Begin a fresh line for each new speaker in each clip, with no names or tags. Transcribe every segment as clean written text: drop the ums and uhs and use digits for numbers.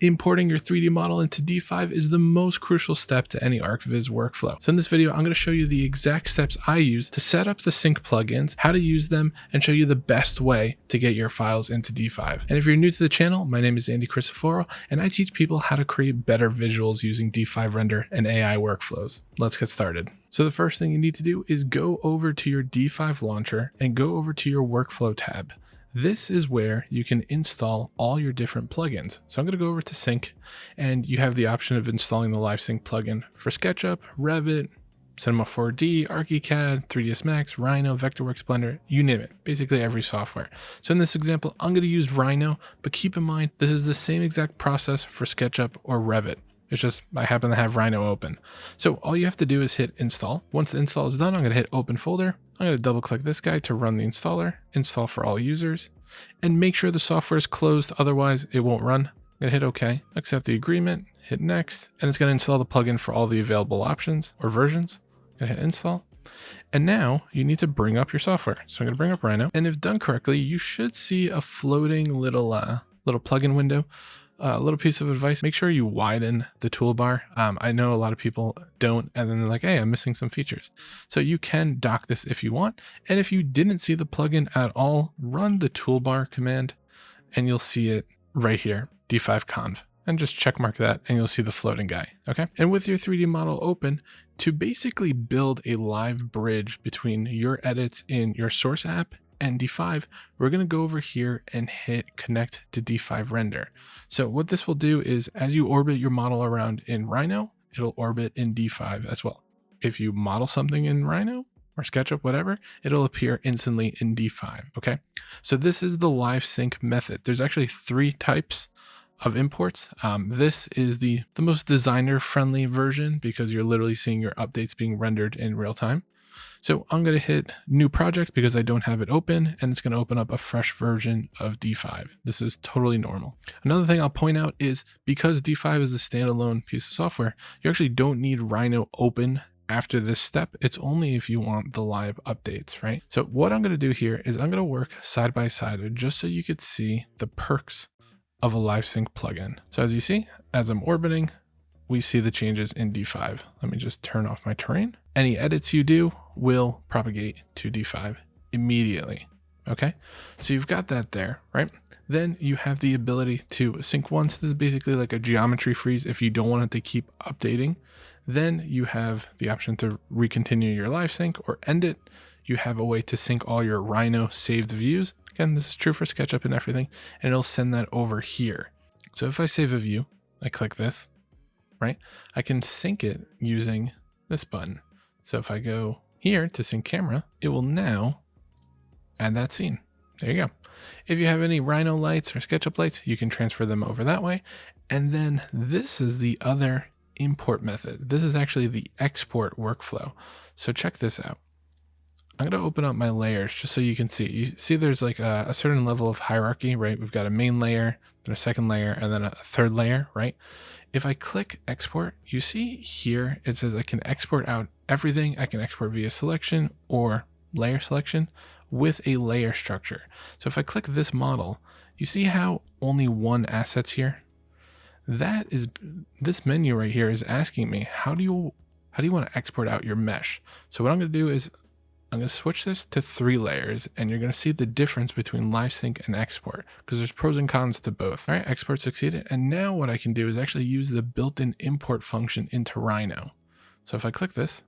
Importing your 3D model into D5 is the most crucial step to any ArchViz workflow. So in this video, I'm going to show you the exact steps I use to set up the sync plugins, how to use them, and show you the best way to get your files into D5. And if you're new to the channel, my name is Andy Cristoforo, and I teach people how to create better visuals using D5 render and AI workflows. Let's get started. So the first thing you need to do is go over to your D5 launcher and go over to your workflow tab. This is where you can install all your different plugins. So I'm going to go over to Sync, and you have the option of installing the LiveSync plugin for SketchUp, Revit, Cinema 4D, ArchiCAD, 3ds Max, Rhino, Vectorworks, Blender, you name it, basically every software. So in this example, I'm going to use Rhino, but keep in mind, this is the same exact process for SketchUp or Revit. It's just, I happen to have Rhino open. So all you have to do is hit install. Once the install is done, I'm going to hit open folder. I'm going to double click this guy to run the installer, install for all users, and make sure the software is closed. Otherwise it won't run. I'm going to hit OK, accept the agreement, hit next, and it's going to install the plugin for all the available options or versions. I'm going to hit install. And now you need to bring up your software. So I'm going to bring up Rhino, and if done correctly, you should see a floating little plugin window. A little piece of advice, make sure you widen the toolbar. I know a lot of people don't, and then they're like, hey, I'm missing some features. So you can dock this if you want. And if you didn't see the plugin at all, run the toolbar command and you'll see it right here, D5conv, and just check mark that and you'll see the floating guy. Okay. And with your 3D model open, to basically build a live bridge between your edits in your source app and D5, we're going to go over here and hit connect to D5 render. So what this will do is as you orbit your model around in Rhino, it'll orbit in D5 as well. If you model something in Rhino or SketchUp, whatever, it'll appear instantly in D5. Okay. So this is the LiveSync method. There's actually 3 types of imports. This is the most designer friendly version because you're literally seeing your updates being rendered in real time. So I'm going to hit new project because I don't have it open, and it's going to open up a fresh version of D5. This is totally normal. Another thing I'll point out is because D5 is a standalone piece of software, you actually don't need Rhino open after this step. It's only if you want the live updates, right? So what I'm going to do here is I'm going to work side by side just so you could see the perks of a LiveSync plugin. So as you see, as I'm orbiting, we see the changes in D5. Let me just turn off my terrain. Any edits you do will propagate to D5 immediately. Okay, so you've got that there, right? Then you have the ability to sync once. This is basically like a geometry freeze if you don't want it to keep updating. Then you have the option to recontinue your live sync or end it. You have a way to sync all your Rhino saved views. Again, this is true for SketchUp and everything, and it'll send that over here. So if I save a view, I click this, right? I can sync it using this button. So if I go here to sync camera, it will now add that scene. There you go. If you have any Rhino lights or SketchUp lights, you can transfer them over that way. And then this is the other import method. This is actually the export workflow. So check this out. I'm going to open up my layers just so you can see. You see there's like a certain level of hierarchy, right? We've got a main layer, then a second layer, and then a third layer, right? If I click export, you see here, it says I can export out everything. I can export via selection or layer selection with a layer structure. So if I click this model, you see how only one asset's here? That is, this menu right here is asking me, how do you want to export out your mesh? So what I'm going to do is I'm going to switch this to 3 layers, and you're going to see the difference between LiveSync and export because there's pros and cons to both. All right, export succeeded. And now what I can do is actually use the built-in import function into Rhino. So if I click this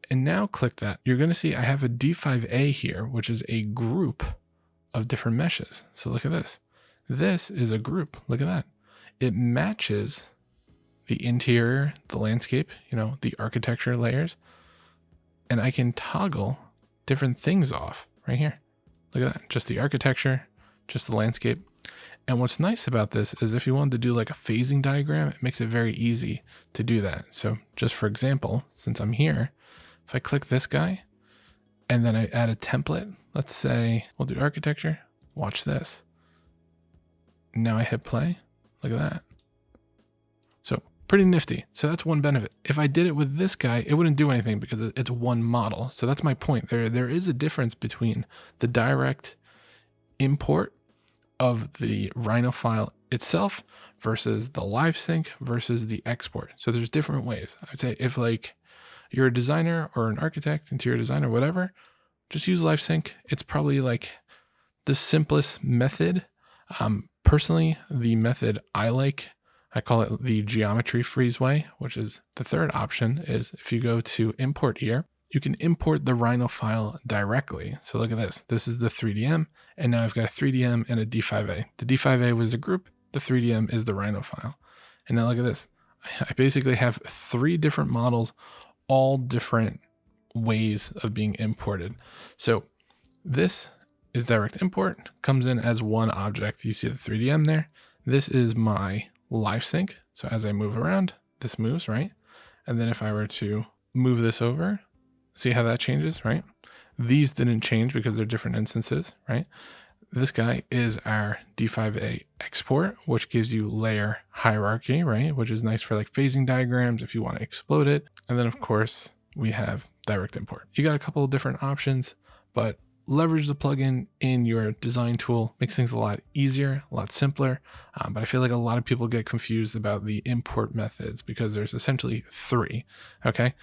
and now click that, you're going to see I have a D5A here, which is a group of different meshes. So look at this. This is a group. Look at that. It matches the interior, the landscape, the architecture layers. And I can toggle different things off right here. Look at that, just the architecture, just the landscape. And what's nice about this is if you wanted to do like a phasing diagram, it makes it very easy to do that. So just for example, since I'm here, if I click this guy and then I add a template, let's say we'll do architecture, watch this. Now I hit play, look at that. So pretty nifty. So that's one benefit. If I did it with this guy, it wouldn't do anything because it's one model. So that's my point. There is a difference between the direct import of the Rhino file itself versus the LiveSync versus the export. So there's different ways. I'd say if like you're a designer or an architect, interior designer, whatever, just use LiveSync. It's probably like the simplest method. Personally, the method I like, I call it the geometry freeze way, which is the third option. Is if you go to import here, you can import the Rhino file directly. So look at this. This is the 3DM, and now I've got a 3DM and a D5A. The D5A was a group, the 3DM is the Rhino file. And now look at this. I basically have 3 different models, all different ways of being imported. So this is direct import, comes in as one object. You see the 3DM there. This is my LiveSync. So as I move around, this moves, right? And then if I were to move this over, see how that changes, right? These didn't change because they're different instances, right? This guy is our D5A export, which gives you layer hierarchy, right? Which is nice for like phasing diagrams if you want to explode it. And then of course we have direct import. You got a couple of different options, but leverage the plugin in your design tool, makes things a lot easier, a lot simpler. But I feel like a lot of people get confused about the import methods because there's essentially 3, okay?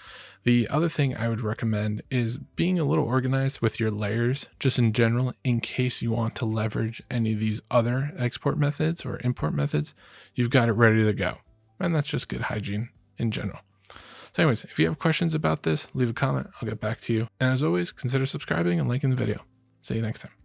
The other thing I would recommend is being a little organized with your layers, just in general, in case you want to leverage any of these other export methods or import methods, you've got it ready to go. And that's just good hygiene in general. So anyways, if you have questions about this, leave a comment. I'll get back to you. And as always, consider subscribing and liking the video. See you next time.